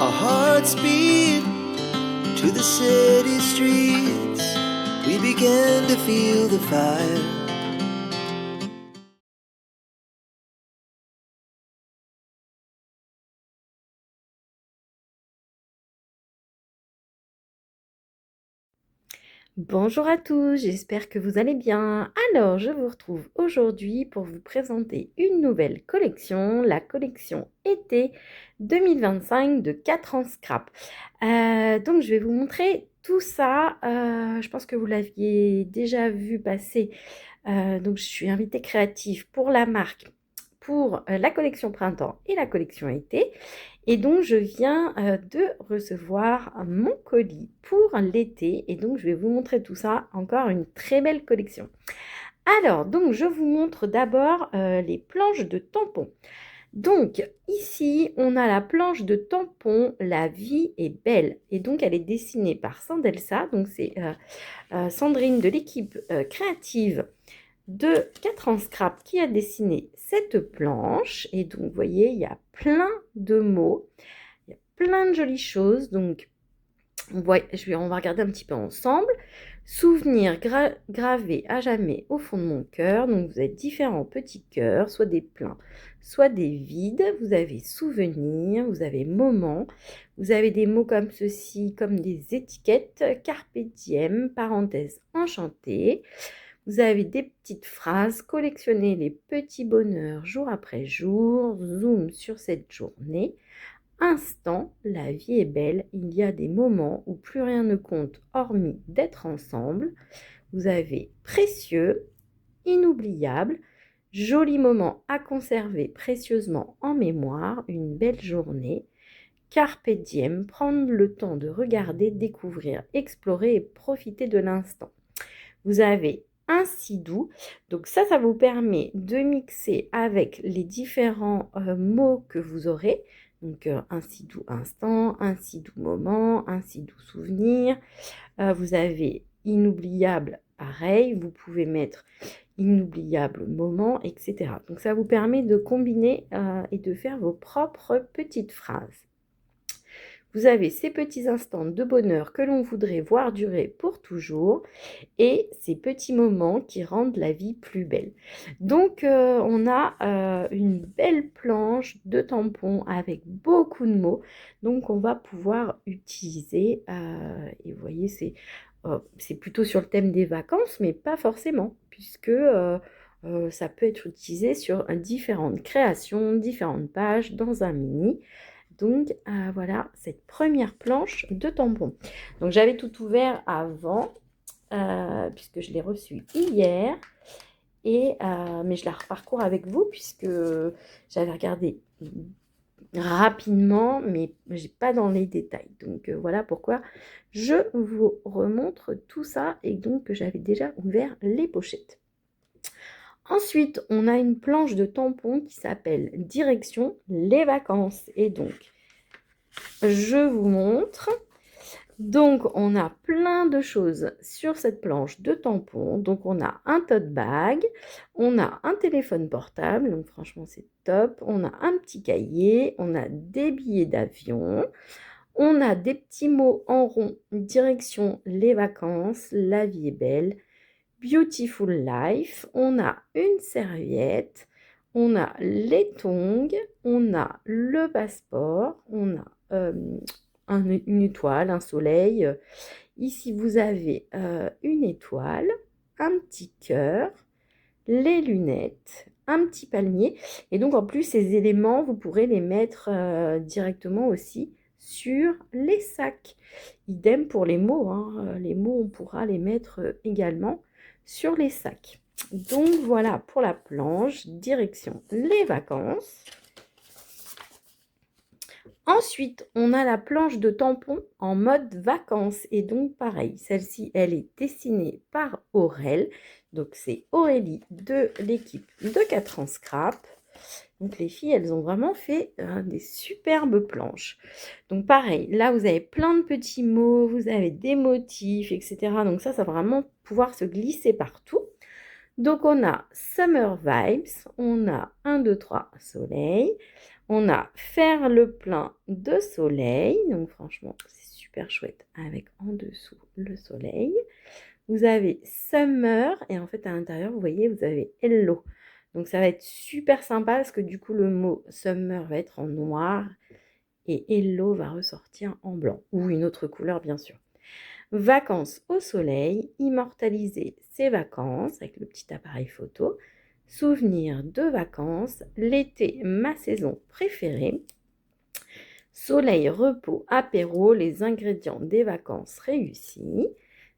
Our hearts beat to the city streets. We began to feel the fire. Bonjour à tous, j'espère que vous allez bien. Alors, je vous retrouve aujourd'hui pour vous présenter une nouvelle collection, la collection été 2025 de 4 ans Scrap. Donc, je vais vous montrer tout ça. Je pense que vous l'aviez déjà vu passer. Donc, je suis invitée créative pour la marque, pour la collection printemps et la collection été. Et donc, je viens de recevoir mon colis pour l'été. Et donc, je vais vous montrer tout ça. Encore une très belle collection. Alors, donc, je vous montre d'abord les planches de tampons. Donc, ici, on a la planche de tampons La vie est belle. Et donc, elle est dessinée par Sandelsa. Donc, c'est Sandrine de l'équipe créative de 4 ans Scrap qui a dessiné cette planche. Et donc, vous voyez, il y a plein de mots. Il y a plein de jolies choses. Donc, on va regarder un petit peu ensemble. Souvenirs gravés à jamais au fond de mon cœur. Donc, vous avez différents petits cœurs, soit des pleins, soit des vides. Vous avez souvenirs, vous avez moments. Vous avez des mots comme ceci, comme des étiquettes. Carpe diem, parenthèse enchantée. Vous avez des petites phrases, collectionnez les petits bonheurs jour après jour, zoom sur cette journée. Instant, la vie est belle, il y a des moments où plus rien ne compte hormis d'être ensemble. Vous avez précieux, inoubliable, joli moment à conserver précieusement en mémoire, une belle journée. Carpe diem, prendre le temps de regarder, découvrir, explorer et profiter de l'instant. Vous avez un sidou. Donc ça vous permet de mixer avec les différents mots que vous aurez. Donc un sidou instant, un sidou moment, un sidou souvenir. Vous avez inoubliable, pareil. Vous pouvez mettre inoubliable moment, etc. Donc ça vous permet de combiner et de faire vos propres petites phrases. Vous avez ces petits instants de bonheur que l'on voudrait voir durer pour toujours et ces petits moments qui rendent la vie plus belle. Donc, on a une belle planche de tampons avec beaucoup de mots. Donc, on va pouvoir utiliser, et vous voyez, c'est plutôt sur le thème des vacances, mais pas forcément, puisque ça peut être utilisé sur différentes créations, différentes pages dans un mini. Donc voilà cette première planche de tampons. Donc j'avais tout ouvert avant, puisque je l'ai reçu hier. Mais je la reparcours avec vous puisque j'avais regardé rapidement, mais je n'ai pas dans les détails. Donc voilà pourquoi je vous remontre tout ça et donc que j'avais déjà ouvert les pochettes. Ensuite, on a une planche de tampons qui s'appelle Direction les vacances. Et donc, je vous montre. Donc, on a plein de choses sur cette planche de tampons. Donc, on a un tote bag, on a un téléphone portable, donc franchement, c'est top. On a un petit cahier, on a des billets d'avion, on a des petits mots en rond, direction les vacances, la vie est belle, beautiful life. On a une serviette, on a les tongs, on a le passeport, on a une étoile, un soleil. Ici, vous avez une étoile, un petit cœur, les lunettes, un petit palmier. Et donc, en plus, ces éléments, vous pourrez les mettre directement aussi sur les sacs. Idem pour les mots. Les mots, on pourra les mettre également sur les sacs. Donc, voilà pour la planche. Direction les vacances. Ensuite, on a la planche de tampons en mode vacances. Et donc, pareil, celle-ci, elle est dessinée par Aurel. Donc, c'est Aurélie de l'équipe de 4 ans Scrap. Donc, les filles, elles ont vraiment fait des superbes planches. Donc, pareil, là, vous avez plein de petits mots, vous avez des motifs, etc. Donc, ça va vraiment pouvoir se glisser partout. Donc, on a Summer Vibes, on a 1, 2, 3, soleil. On a faire le plein de soleil. Donc franchement, c'est super chouette avec en dessous le soleil. Vous avez summer et en fait à l'intérieur, vous voyez, vous avez hello. Donc ça va être super sympa parce que du coup, le mot summer va être en noir et hello va ressortir en blanc ou une autre couleur bien sûr. Vacances au soleil, immortaliser ses vacances avec le petit appareil photo. Souvenirs de vacances, l'été, ma saison préférée. Soleil, repos, apéro, les ingrédients des vacances réussies.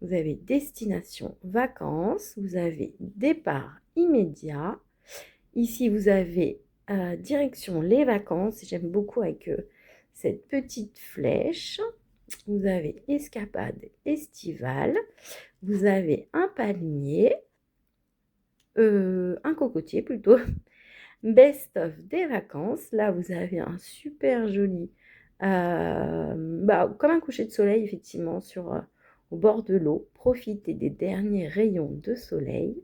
Vous avez destination vacances, vous avez départ immédiat. Ici, vous avez direction les vacances. J'aime beaucoup avec cette petite flèche. Vous avez escapade estivale. Vous avez un palmier, un cocotier plutôt. Best of des vacances. Là, vous avez un super joli, comme un coucher de soleil, effectivement, au bord de l'eau. Profitez des derniers rayons de soleil.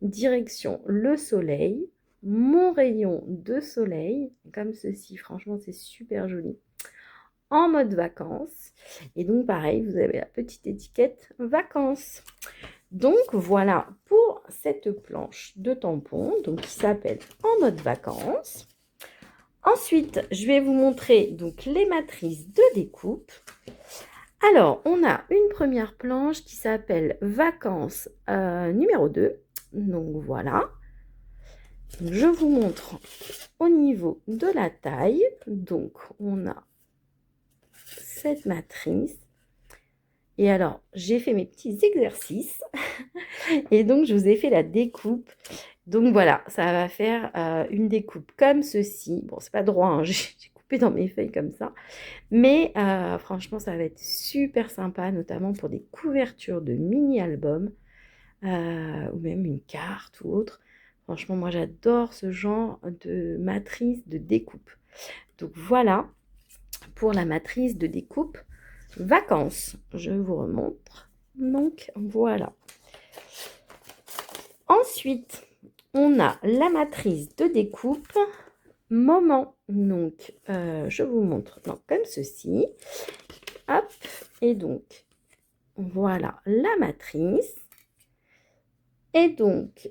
Direction le soleil. Mon rayon de soleil, comme ceci, franchement, c'est super joli. En mode vacances. Et donc, pareil, vous avez la petite étiquette vacances. Donc voilà pour cette planche de tampons donc, qui s'appelle en mode vacances. Ensuite, je vais vous montrer donc, les matrices de découpe. Alors, on a une première planche qui s'appelle vacances numéro 2. Donc voilà. Donc, je vous montre au niveau de la taille. Donc, on a cette matrice. Et alors, j'ai fait mes petits exercices et donc je vous ai fait la découpe. Donc voilà, ça va faire une découpe comme ceci. Bon, c'est pas droit, hein, j'ai coupé dans mes feuilles comme ça. Mais franchement, ça va être super sympa, notamment pour des couvertures de mini-albums ou même une carte ou autre. Franchement, moi, j'adore ce genre de matrice de découpe. Donc voilà pour la matrice de découpe vacances. Je vous remontre. Donc voilà. Ensuite, on a la matrice de découpe moment. Donc, je vous montre comme ceci. Hop, et donc, voilà la matrice. Et donc,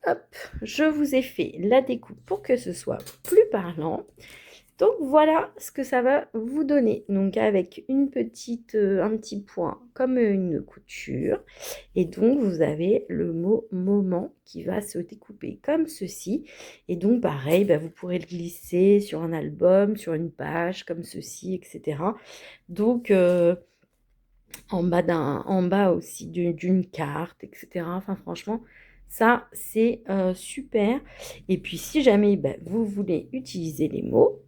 hop, je vous ai fait la découpe pour que ce soit plus parlant. Donc voilà ce que ça va vous donner. Donc avec un petit point comme une couture. Et donc vous avez le mot moment qui va se découper comme ceci. Et donc pareil, vous pourrez le glisser sur un album, sur une page comme ceci, etc. Donc en bas aussi d'une carte, etc. Enfin franchement, ça c'est super. Et puis si jamais vous voulez utiliser les mots,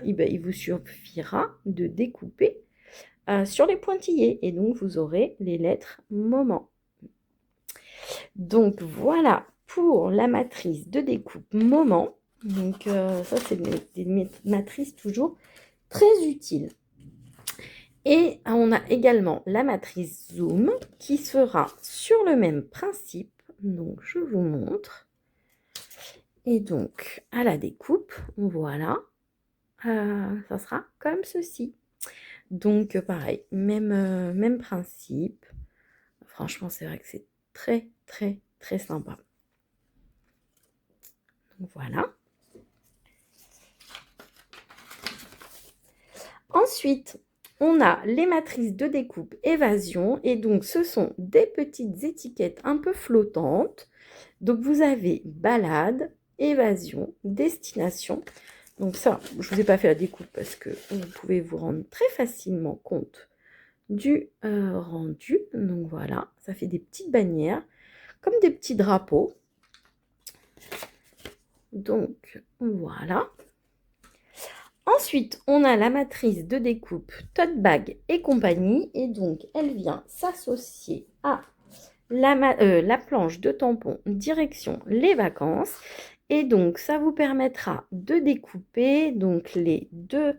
il vous suffira de découper sur les pointillés et donc vous aurez les lettres moment. Donc voilà pour la matrice de découpe moment. Donc ça c'est des matrices toujours très utiles. Et on a également la matrice zoom qui sera sur le même principe. Donc je vous montre. Et donc à la découpe, voilà. Ça sera comme ceci. Donc pareil, même principe. Franchement, c'est vrai que c'est très, très, très sympa. Donc voilà. Ensuite, on a les matrices de découpe évasion. Et donc, ce sont des petites étiquettes un peu flottantes. Donc, vous avez balade, évasion, destination. Donc ça, je ne vous ai pas fait la découpe parce que vous pouvez vous rendre très facilement compte du rendu. Donc voilà, ça fait des petites bannières, comme des petits drapeaux. Donc voilà. Ensuite, on a la matrice de découpe tote bag et compagnie. Et donc, elle vient s'associer à la planche de tampons direction les vacances. Et donc, ça vous permettra de découper donc, les deux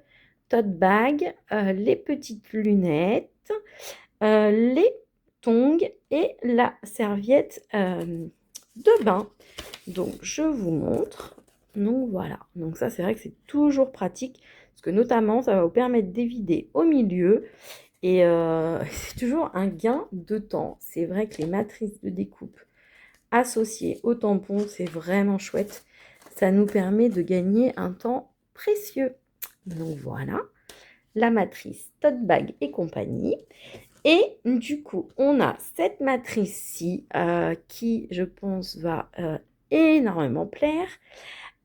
tote bags, les petites lunettes, les tongs et la serviette de bain. Donc, je vous montre. Donc voilà, donc ça c'est vrai que c'est toujours pratique, parce que notamment ça va vous permettre d'évider au milieu, et c'est toujours un gain de temps. C'est vrai que les matrices de découpe associées au tampon, c'est vraiment chouette. Ça nous permet de gagner un temps précieux. Donc voilà, la matrice tote bag et compagnie. Et du coup, on a cette matrice-ci qui, je pense, va énormément plaire.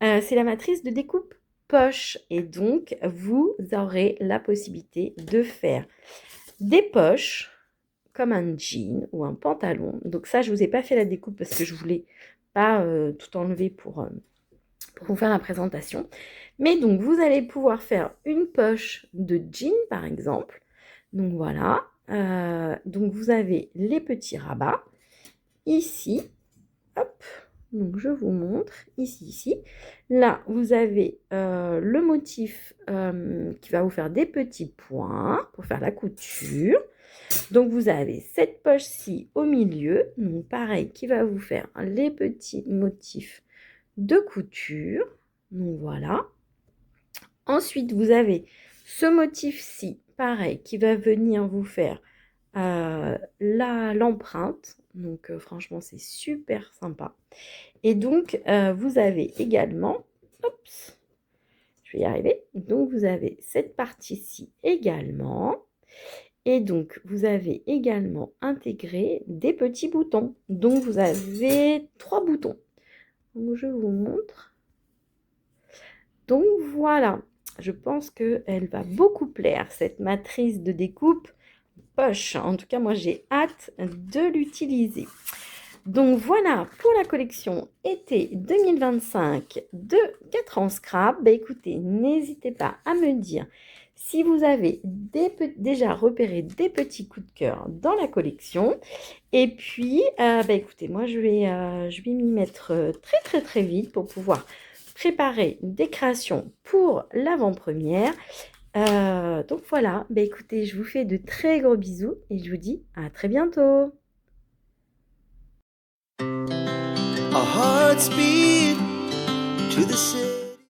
C'est la matrice de découpe poche. Et donc, vous aurez la possibilité de faire des poches comme un jean ou un pantalon. Donc ça, je ne vous ai pas fait la découpe parce que je voulais pas tout enlever pour vous faire la présentation. Mais donc, vous allez pouvoir faire une poche de jean, par exemple. Donc voilà. Donc, vous avez les petits rabats. Ici, hop, donc je vous montre, ici. Là, vous avez le motif qui va vous faire des petits points pour faire la couture. Donc, vous avez cette poche-ci au milieu, donc pareil, qui va vous faire les petits motifs de couture. Donc, voilà. Ensuite, vous avez ce motif-ci, pareil, qui va venir vous faire l'empreinte. Donc, franchement, c'est super sympa. Et donc, vous avez également, oups, je vais y arriver. Donc, vous avez cette partie-ci également. Et donc, vous avez également intégré des petits boutons. Donc, vous avez 3 boutons. Donc, je vous montre. Donc, voilà. Je pense qu'elle va beaucoup plaire, cette matrice de découpe poche. En tout cas, moi, j'ai hâte de l'utiliser. Donc, voilà pour la collection été 2025 de 4 ans Scrap. Bah, écoutez, n'hésitez pas à me dire si vous avez déjà repéré des petits coups de cœur dans la collection. Et puis, bah, écoutez, moi, je vais m'y mettre très vite pour pouvoir préparer des créations pour l'avant-première. Donc voilà, bah, écoutez, je vous fais de très gros bisous et je vous dis à très bientôt. Our hearts beat to the city.